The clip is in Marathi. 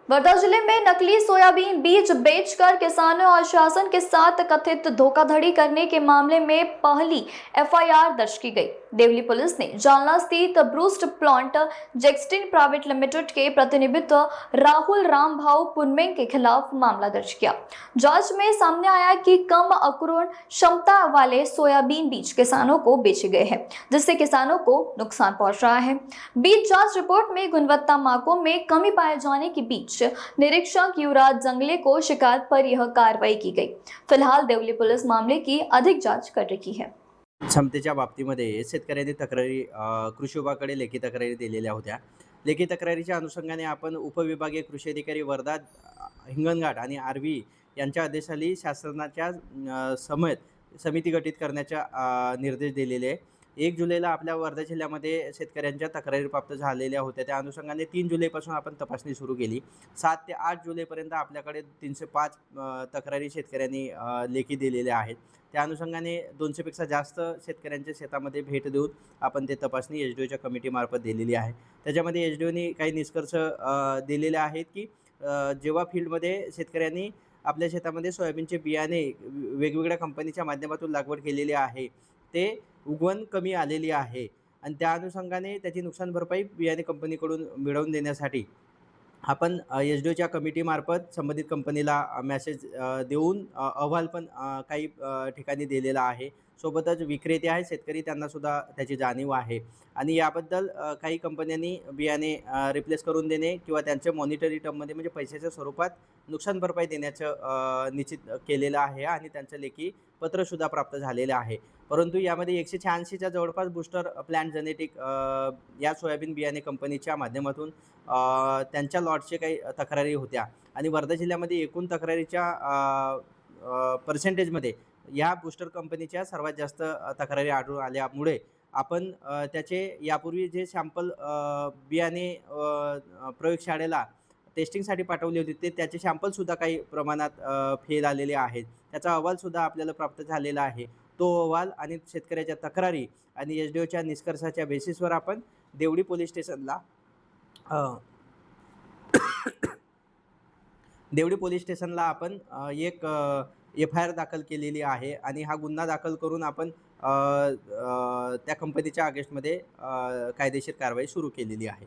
वर्धा जिले में नकली सोयाबीन बीज बेचकर किसानों और शासन के साथ कथित धोखाधड़ी करने के मामले में पहली एफआईआर दर्ज की गई। देवली पुलिस ने जालना स्थित ब्रूस्ट प्लांट जेक्सटिन प्राइवेट लिमिटेड के प्रतिनिधित्व राहुल राम भाव पुनमेंग के खिलाफ मामला दर्ज किया। जांच में सामने आया कि कम अंकुरण क्षमता वाले सोयाबीन बीज किसानों को बेचे गए हैं, जिससे किसानों को नुकसान पहुंच रहा है। बीज जांच रिपोर्ट में गुणवत्ता मानकों में कमी पाए जाने के बीच निरीक्षक युवराज जंगले को शिकायत पर यह कार्रवाई की गई। फिलहाल देवली पुलिस मामले की अधिक जांच कर रही है। क्षमतेच्या बाबतीमध्ये शेतकऱ्यांनी तक्रारी कृषी विभागाकडे लेखी तक्रारी दिलेल्या होत्या। लेखी तक्रारीच्या अनुषंगाने आपण उपविभागीय कृषी अधिकारी वर्धा हिंगणघाट आणि आर्वी यांच्या आदेशाली शासनाच्या समेत समिती गठीत करण्याचा निर्देश दिलेले आहे। 1 जुलैला आपल्या वर्धा जिल्ह्यामध्ये शेतकऱ्यांच्या तक्रारी प्राप्त झालेल्या होत्या। त्या अनुषंगाने 3 जुलैपासून आपण तपासणी सुरू केली। 7 ते 8 जुलैपर्यंत आपल्याकडे 305 तक्रारी शेतकऱ्यांनी लेखी दिलेल्या आहेत। त्या अनुषंगाने 200 पेक्षा जास्त शेतकऱ्यांच्या शेतामध्ये भेट देऊन आपण ते तपासणी एसडीओच्या कमिटीमार्फत दिलेली आहे। त्याच्यामध्ये एसडीओनी काही निष्कर्ष दिलेले आहेत की जेव्हा फील्डमध्ये शेतकऱ्यांनी आपल्या शेतामध्ये सोयाबीनचे बियाणे वेगवेगळ्या कंपनीच्या माध्यमातून लागवड केलेली आहे, ते उगवण कमी आलेली आहे आणि त्या अनुषंगाने त्याची नुकसान भरपाई बियाणे कंपनीकडून मिळवून देण्यासाठी आपण एसडीओच्या कमिटीमार्फत संबंधित कंपनीला मेसेज देऊन अहवाल पण काही ठिकाणी दिलेला आहे। सोबतच विक्रेते आहेत शेतकरी त्यांनासुद्धा त्याची जाणीव आहे आणि याबद्दल काही कंपन्यांनी बियाणे रिप्लेस करून देणे किंवा त्यांचे मॉनिटरी टर्ममध्ये म्हणजे पैशाच्या स्वरूपात नुकसान भरपाई देण्याचं निश्चित केलेलं आहे आणि त्यांचं लेखी पत्रसुद्धा प्राप्त झालेलं आहे। परंतु यामध्ये 186च्या जवळपास बूस्टर प्लांट जेनेटिक या सोयाबीन बियाणे कंपनीच्या माध्यमातून त्यांच्या लॉटचे काही तक्रारी होत्या आणि वर्धा जिल्ह्यामध्ये एकूण तक्रारीच्या पर्सेंटेजमध्ये या बूस्टर कंपनीच्या सर्वात जास्त तक्रारी आढळून आल्यामुळे आपण त्याचे यापूर्वी जे सॅम्पल बियाणे प्रयोगशाळेला टेस्टिंगसाठी पाठवले होते ते त्याचे सॅम्पलसुद्धा काही प्रमाणात फेल आलेले आहेत। त्याचा अहवालसुद्धा आपल्याला प्राप्त झालेला आहे। तो अहवाल आणि शेतकऱ्याच्या तक्रारी आणि एसडीओच्या निष्कर्षाच्या बेसिसवर आपण देवडी पोलीस स्टेशनला देवडी पोलीस स्टेशनला आपण एक एफआयआर दाखल केलेली आहे आणि हा गुन्हा दाखल करून आपण त्या कंपनीच्या अगेन्स्टमध्ये कायदेशीर कारवाई सुरू केलेली आहे।